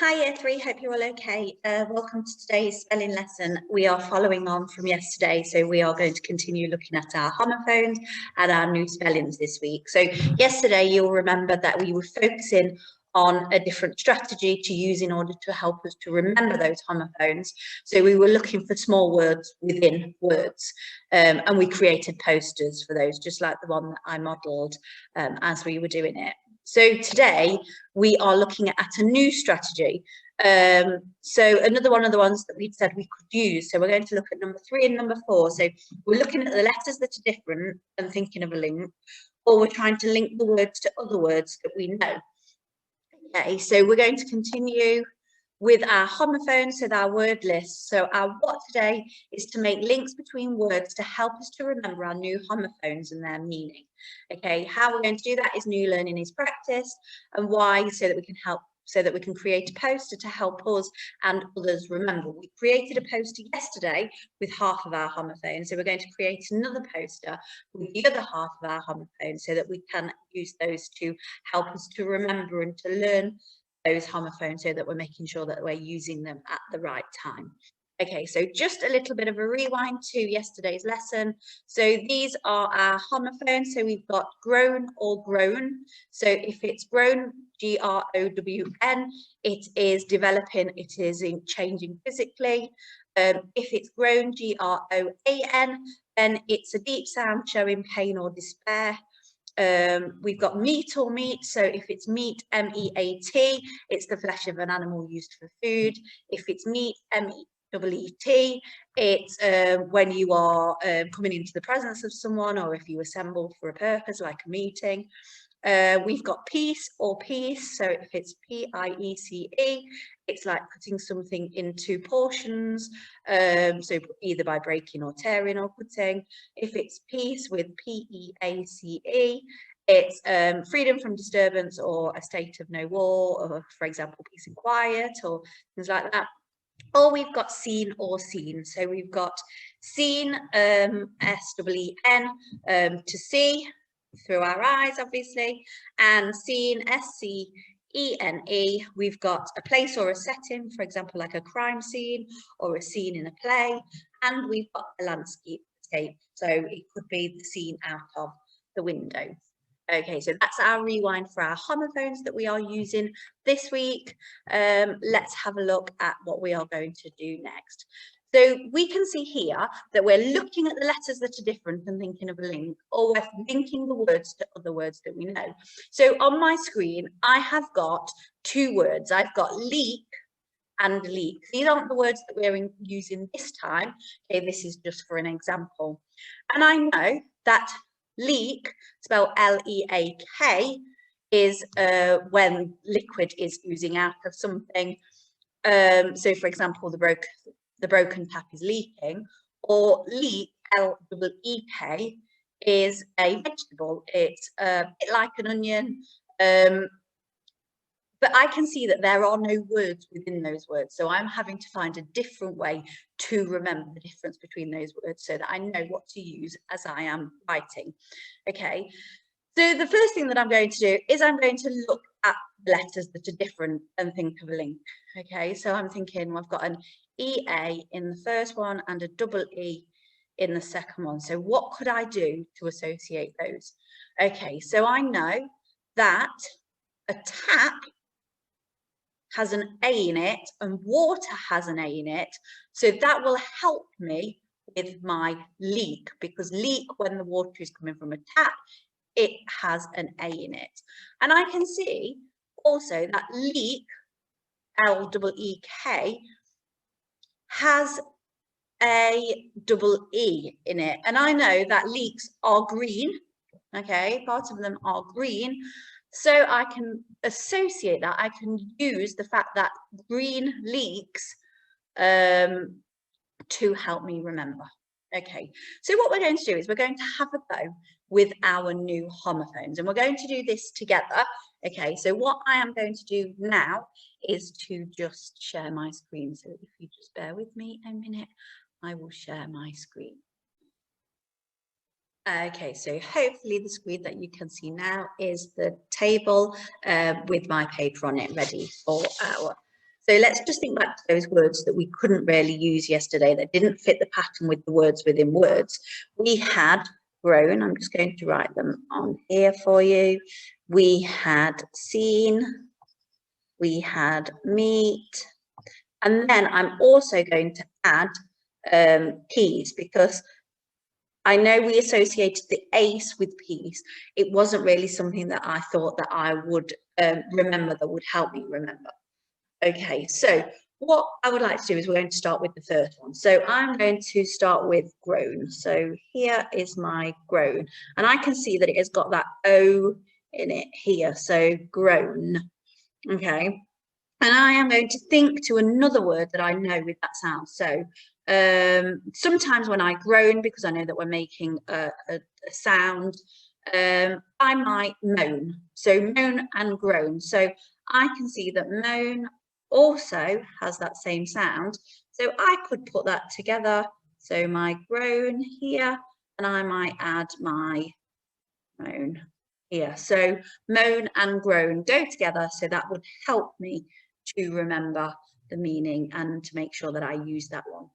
Hi Year 3, hope you're all okay. Welcome to today's spelling lesson. We are following on from yesterday, so we are going to continue looking at our homophones and our new spellings this week. So yesterday you'll remember that we were focusing on a different strategy to use in order to help us to remember those homophones. So we were looking for small words within words, and we created posters for those, just like the one that I modelled as we were doing it. So today we are looking at a new strategy. So another one of the ones that we'd said we could use. So we're going to look at number 3 and number 4. So we're looking at the letters that are different and thinking of a link, or we're trying to link the words to other words that we know. Okay, so we're going to continue with our homophones, so our word list. So our what today is to make links between words to help us to remember our new homophones and their meaning. Okay, how we're going to do that is new learning is practice, and why, so that we can help, so that we can create a poster to help us and others remember. We created a poster yesterday with half of our homophones, so we're going to create another poster with the other half of our homophones so that we can use those to help us to remember and to learn those homophones, so that we're making sure that we're using them at the right time. Okay, so just a little bit of a rewind to yesterday's lesson. So these are our homophones. So we've got grown or grown. So if it's grown, G-R-O-W-N, it is developing, it is changing physically. If it's grown, G-R-O-A-N, then it's a deep sound showing pain or despair. We've got meat or meat, so if it's meat, M-E-A-T, it's the flesh of an animal used for food. If it's meat, M-E-E-T, it's when you are coming into the presence of someone, or if you assemble for a purpose like a meeting. We've got piece or piece, so if it's P-I-E-C-E, it's like putting something into portions, so either by breaking or tearing or cutting. If it's peace with P-E-A-C-E, it's freedom from disturbance or a state of no war, or for example, peace and quiet, or things like that. Or we've got seen or seen. So we've got seen, S-E-E-N, to see, through our eyes, obviously, and seen, S-C-E-N-E. We've got a place or a setting, for example, like a crime scene or a scene in a play, and we've got a landscape, so it could be the scene out of the window. Okay, so that's our rewind for our homophones that we are using this week. Let's have a look at what we are going to do next. So we can see here that we're looking at the letters that are different and thinking of a link, or we're linking the words to other words that we know. So on my screen, I have got two words. I've got leak and leak. These aren't the words that we're using this time. Okay, this is just for an example. And I know that leak, spelled L-E-A-K, is when liquid is oozing out of something. So for example, the broken tap is leaking, or leek, L-E-E-K, is a vegetable. It's a bit like an onion, but I can see that there are no words within those words. So I'm having to find a different way to remember the difference between those words so that I know what to use as I am writing. Okay, so the first thing that I'm going to do is I'm going to look at letters that are different and think of a link. Okay, so I'm thinking, well, I've got an EA in the first one and a double E in the second one. So what could I do to associate those? Okay, so I know that a tap has an A in it and water has an A in it. So that will help me with my leak, because leak, when the water is coming from a tap, it has an A in it. And I can see also that leek, L-E-E-K, has a double E in it. And I know that leeks are green, okay, part of them are green. So I can associate that, I can use the fact that green leeks to help me remember. Okay, so what we're going to do is we're going to have a go with our new homophones, and we're going to do this together. Okay, so what I am going to do now is to just share my screen. So if you just bear with me a minute, I will share my screen. Okay, so hopefully the screen that you can see now is the table with my paper on it ready for our So let's just think back to those words that we couldn't really use yesterday, that didn't fit the pattern with the words within words. We had grown. I'm just going to write them on here for you. We had seen. We had meet. And then I'm also going to add peas, because I know we associated the ace with peace. It wasn't really something that I thought that I would remember, that would help me remember. Okay, so what I would like to do is we're going to start with the first one. So I'm going to start with grown. So here is my grown, and I can see that it has got that O in it here. So grown. Okay, and I am going to think to another word that I know with that sound. So sometimes when I groan, because I know that we're making a sound, I might moan. So moan and groan. So I can see that moan also has that same sound. So I could put that together. So my groan here, and I might add my moan here. So moan and groan go together. So that would help me to remember the meaning and to make sure that I use that one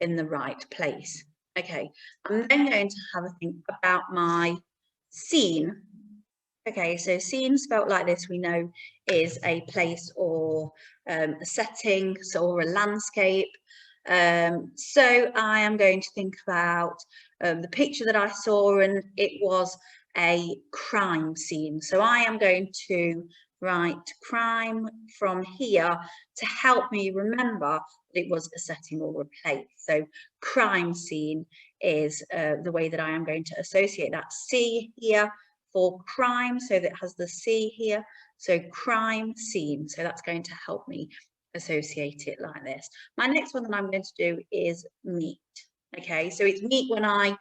in the right place. Okay, I'm then going to have a think about my scene. Okay, so scene spelt like this, we know, is a place or a setting, so, or a landscape. So I am going to think about the picture that I saw, and it was a crime scene. So I am going to write crime from here to help me remember that it was a setting or a place. So crime scene is the way that I am going to associate that. C here for crime, so that has the C here. So crime scene. So that's going to help me associate it like this. My next one that I'm going to do is meet. Okay, so it's meet when I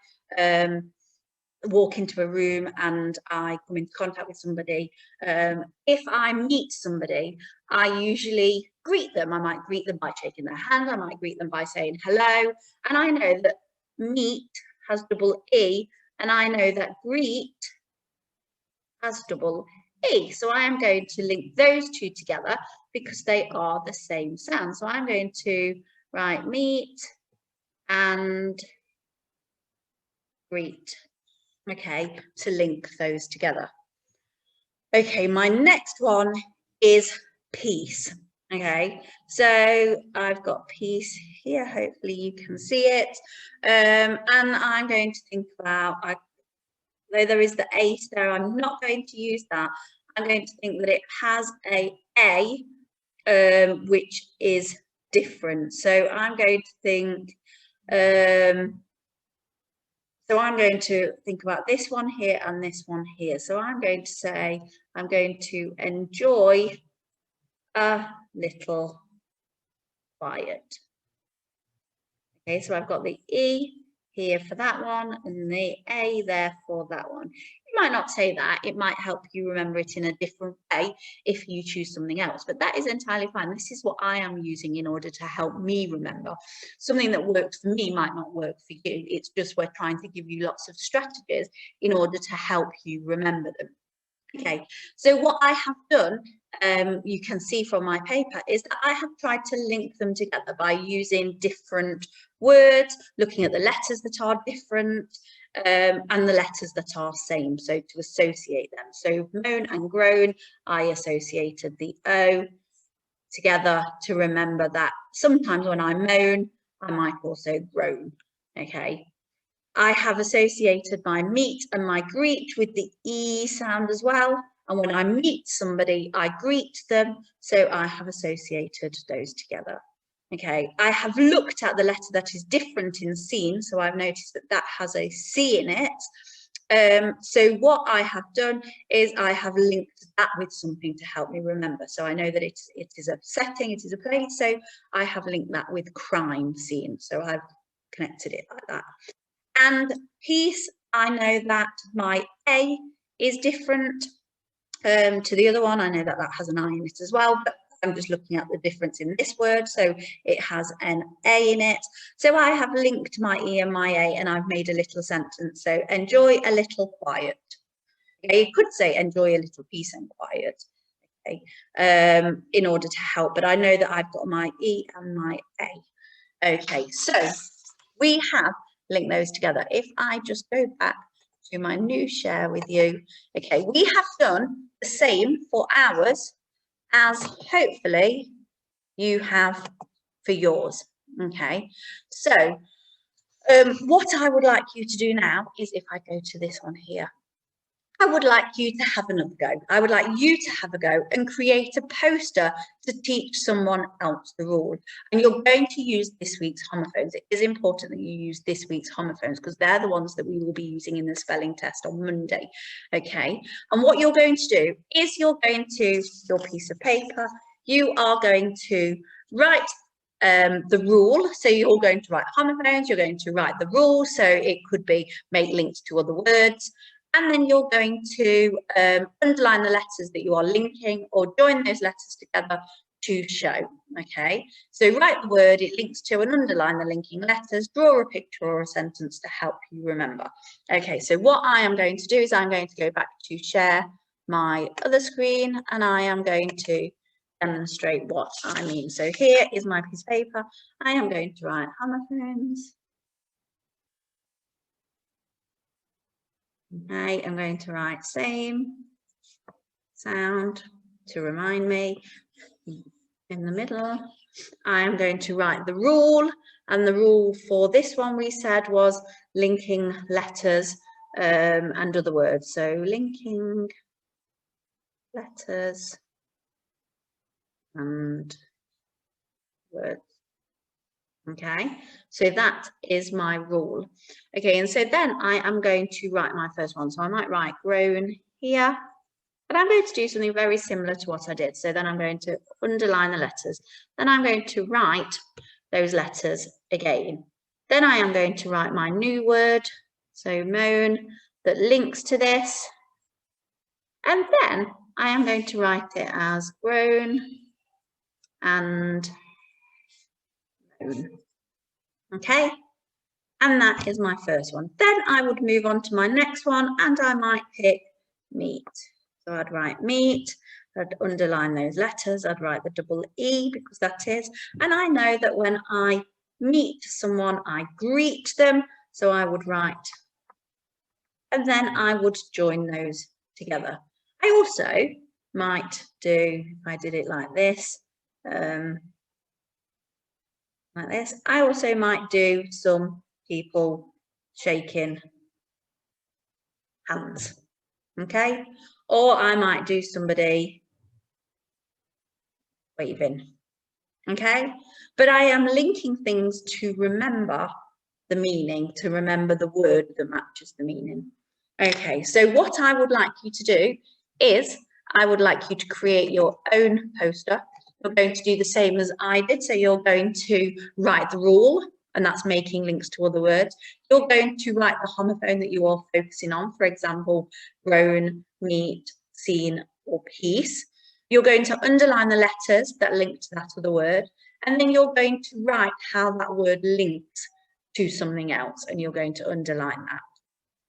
walk into a room and I come into contact with somebody. If I meet somebody, I usually greet them. I might greet them by shaking their hand. I might greet them by saying hello. And I know that meet has double E, and I know that greet has double E. So I am going to link those two together because they are the same sound. So I'm going to write meet and greet. Okay, to link those together. Okay, my next one is peace. Okay, so I've got peace here. Hopefully you can see it. And I'm going to think about, though there is the ace there, I'm not going to use that. I'm going to think that it has a which is different. So I'm going to think, so I'm going to think about this one here and this one here. So I'm going to say, I'm going to enjoy a little quiet. Okay, so I've got the E here for that one and the A there for that one. You might not say that, it might help you remember it in a different way if you choose something else, but that is entirely fine. This is what I am using in order to help me remember. Something that works for me might not work for you. It's just we're trying to give you lots of strategies in order to help you remember them. Okay, so what I have done, you can see from my paper, is that I have tried to link them together by using different words, looking at the letters that are different and the letters that are same, so to associate them. So moan and groan, I associated the O together to remember that sometimes when I moan, I might also groan. Okay. I have associated my meet and my greet with the E sound as well. And when I meet somebody, I greet them. So I have associated those together. Okay, I have looked at the letter that is different in seen. So I've noticed that that has a C in it. So what I have done is I have linked that with something to help me remember. So I know that it is a setting, it is a place. So I have linked that with crime scene. So I've connected it like that. And peace, I know that my A is different to the other one. I know that that has an I in it as well, but I'm just looking at the difference in this word. So it has an A in it. So I have linked my E and my A, and I've made a little sentence. So enjoy a little quiet. Okay, you could say enjoy a little peace and quiet. okay, in order to help, but I know that I've got my E and my A. Okay, so we have linked those together. If I just go back to my new share with you, okay, we have done the same for ours as hopefully you have for yours. Okay, so what I would like you to do now is, if I go to this one here, I would like you to have another go. I would like you to have a go and create a poster to teach someone else the rule. And you're going to use this week's homophones. It is important that you use this week's homophones because they're the ones that we will be using in the spelling test on Monday. Okay. And what you're going to do is you're going to, your piece of paper, you are going to write the rule. So you're going to write homophones, you're going to write the rule. So it could be make links to other words. And then you're going to underline the letters that you are linking or join those letters together to show, okay? So write the word it links to and underline the linking letters, draw a picture or a sentence to help you remember. Okay, so what I am going to do is I'm going to go back to share my other screen and I am going to demonstrate what I mean. So here is my piece of paper. I am going to write homophones. Okay, I'm going to write same sound to remind me. In the middle, I am going to write the rule, and the rule for this one we said was linking letters and other words. So linking letters and words. Okay, so that is my rule. Okay, and so then I am going to write my first one. So I might write grown here, but I'm going to do something very similar to what I did. So then I'm going to underline the letters. Then I'm going to write those letters again. Then I am going to write my new word, so moan, that links to this. And then I am going to write it as grown and moan. Okay, and that is my first one. Then I would move on to my next one and I might pick meet. So I'd write meet, I'd underline those letters, I'd write the double E because that is, and I know that when I meet someone, I greet them. So I would write, and then I would join those together. I also might do, if I did it like this, I also might do some people shaking hands, okay? Or I might do somebody waving, okay? But I am linking things to remember the meaning, to remember the word that matches the meaning. Okay, so what I would like you to do is I would like you to create your own poster. You're going to do the same as I did. So you're going to write the rule, and that's making links to other words. You're going to write the homophone that you are focusing on, for example, grown, meet, seen, or piece. You're going to underline the letters that link to that other word, and then you're going to write how that word links to something else, and you're going to underline that.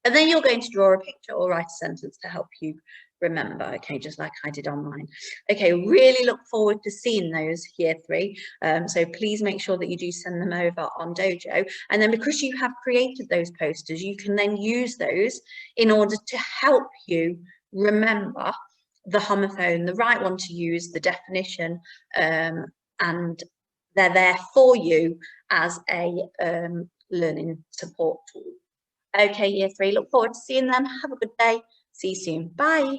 And then you're going to draw a picture or write a sentence to help you remember, okay, just like I did on mine. Okay, really look forward to seeing those year 3. So please make sure that you do send them over on Dojo. And then because you have created those posters, you can then use those in order to help you remember the homophone, the right one to use, the definition, and they're there for you as a learning support tool. Okay, year 3, look forward to seeing them. Have a good day. See you soon. Bye.